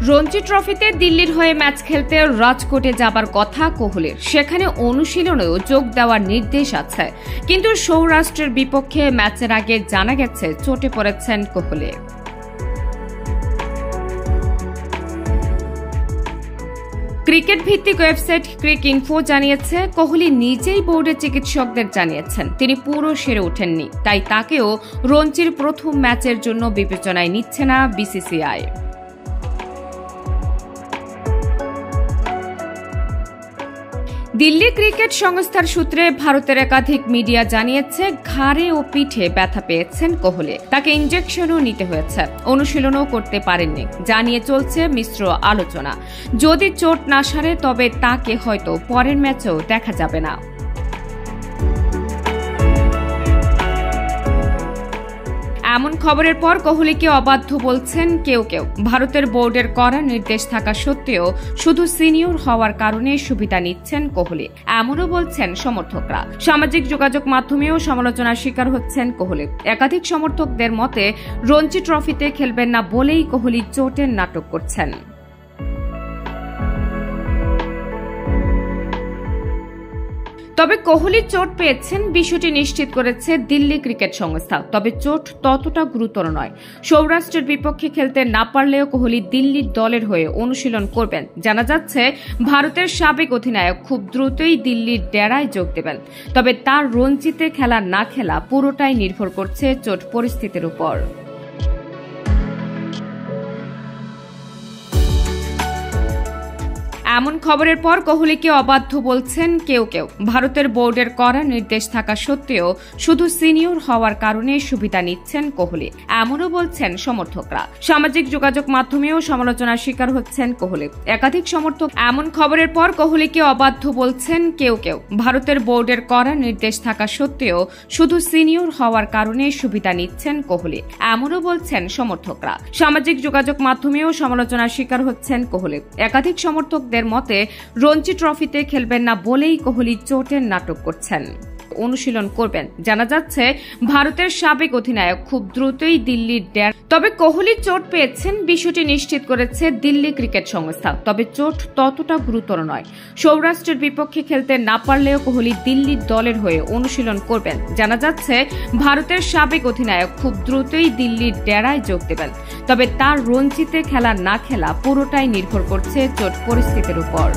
রঞ্জি ট্রফিতে দিল্লির হয়ে ম্যাচ খেলতে রাজকোটে যাবার কথা কোহলির। সেখানে অনুশীলনেও যোগ দেওয়ার নির্দেশ আছে, কিন্তু সৌরাষ্ট্রের বিপক্ষে ম্যাচের আগে জানা গেছে চোটে পড়েছেন কোহলি। ক্রিকেট ভিত্তিক ওয়েবসাইট ক্রিকইনফো জানিয়েছে, কোহলি নিজেই বোর্ডের চিকিৎসকদের জানিয়েছেন তিনি পুরো সেরে ওঠেননি, তাই তাকেও রঞ্জির প্রথম ম্যাচের জন্য বিবেচনায় নিচ্ছে না বিসিসিআই। দিল্লি ক্রিকেট সংস্থার সূত্রে ভারতের একাধিক মিডিয়া জানিয়েছে, ঘাড়ে ও পিঠে ব্যথা পেয়েছেন কোহলি, তাকে ইনজেকশনও নিতে হয়েছে, অনুশীলনও করতে পারেননি। জানিয়ে চলছে মিশ্র আলোচনা। যদি চোট না সারে তবে তাকে হয়তো পরের ম্যাচেও দেখা যাবে না। এমন খবরের পর কোহলিকে অবাধ্য বলছেন কেউ কেউ। ভারতের বোর্ডের কড়া নির্দেশ থাকা সত্ত্বেও শুধু সিনিয়র হওয়ার কারণে সুবিধা নিচ্ছেন কোহলি, এমনও বলছেন সমর্থকরা। সামাজিক যোগাযোগ মাধ্যমেও সমালোচনার শিকার হচ্ছেন কোহলি। একাধিক সমর্থকদের মতে, রঞ্জি ট্রফিতে খেলবেন না বলেই কোহলি চোটের নাটক করছেন। তবে কোহলি চোট পেয়েছেন বিষয়টি নিশ্চিত করেছে দিল্লি ক্রিকেট সংস্থা। তবে চোট ততটা গুরুতর নয়। সৌরাষ্ট্রের বিপক্ষে খেলতে না পারলেও কোহলি দিল্লির দলের হয়ে অনুশীলন করবেন। জানা যাচ্ছে, ভারতের সাবেক অধিনায়ক খুব দ্রুতই দিল্লির ডেরায় যোগ দেবেন। তবে তার রঞ্জিতে খেলা না খেলা পুরোটাই নির্ভর করছে চোট পরিস্থিতির উপর। এমন খবরের পর কোহলিকে অবাধ্য বলছেন কেউ কেউ। ভারতের বোর্ডের কড়া নির্দেশ থাকা সত্ত্বেও শুধু সিনিয়র হওয়ার কারণে সুবিধা নিচ্ছেন কোহলি, এমনও বলছেন সমর্থকরা। সামাজিক যোগাযোগ মাধ্যমেও সমালোচনার শিকার হচ্ছেন কোহলি। একাধিক সমর্থক এমন খবরের পর কোহলিকে অবাধ্য বলছেন কেউ কেউ। ভারতের বোর্ডের কড়া নির্দেশ থাকা সত্ত্বেও শুধু সিনিয়র হওয়ার কারণে সুবিধা নিচ্ছেন কোহলি, এমনও বলছেন সমর্থকরা। সামাজিক যোগাযোগ মাধ্যমেও সমালোচনার শিকার হচ্ছেন কোহলি। একাধিক সমর্থকদের মতে, রঞ্জি ট্রফিতে খেলবেন না বলেই কোহলি চোটের নাটক করছেন, অনুশীলন করবেন। জানা যাচ্ছে, ভারতের সাবেক অধিনায়ক খুব দ্রুতই দিল্লির তবে কোহলি চোট পেয়েছেন বিষয়টি নিশ্চিত করেছে দিল্লি ক্রিকেট সংস্থা। তবে চোট ততটা গুরুতর নয়। সৌরাষ্ট্রের বিপক্ষে খেলতে না পারলেও কোহলি দিল্লির দলের হয়ে অনুশীলন করবেন। জানা যাচ্ছে, ভারতের সাবেক অধিনায়ক খুব দ্রুতই দিল্লির ডেরায় যোগ দেবেন। তবে তার রঞ্জিতে খেলা না খেলা পুরোটাই নির্ভর করছে চোট পরিস্থিতির উপর।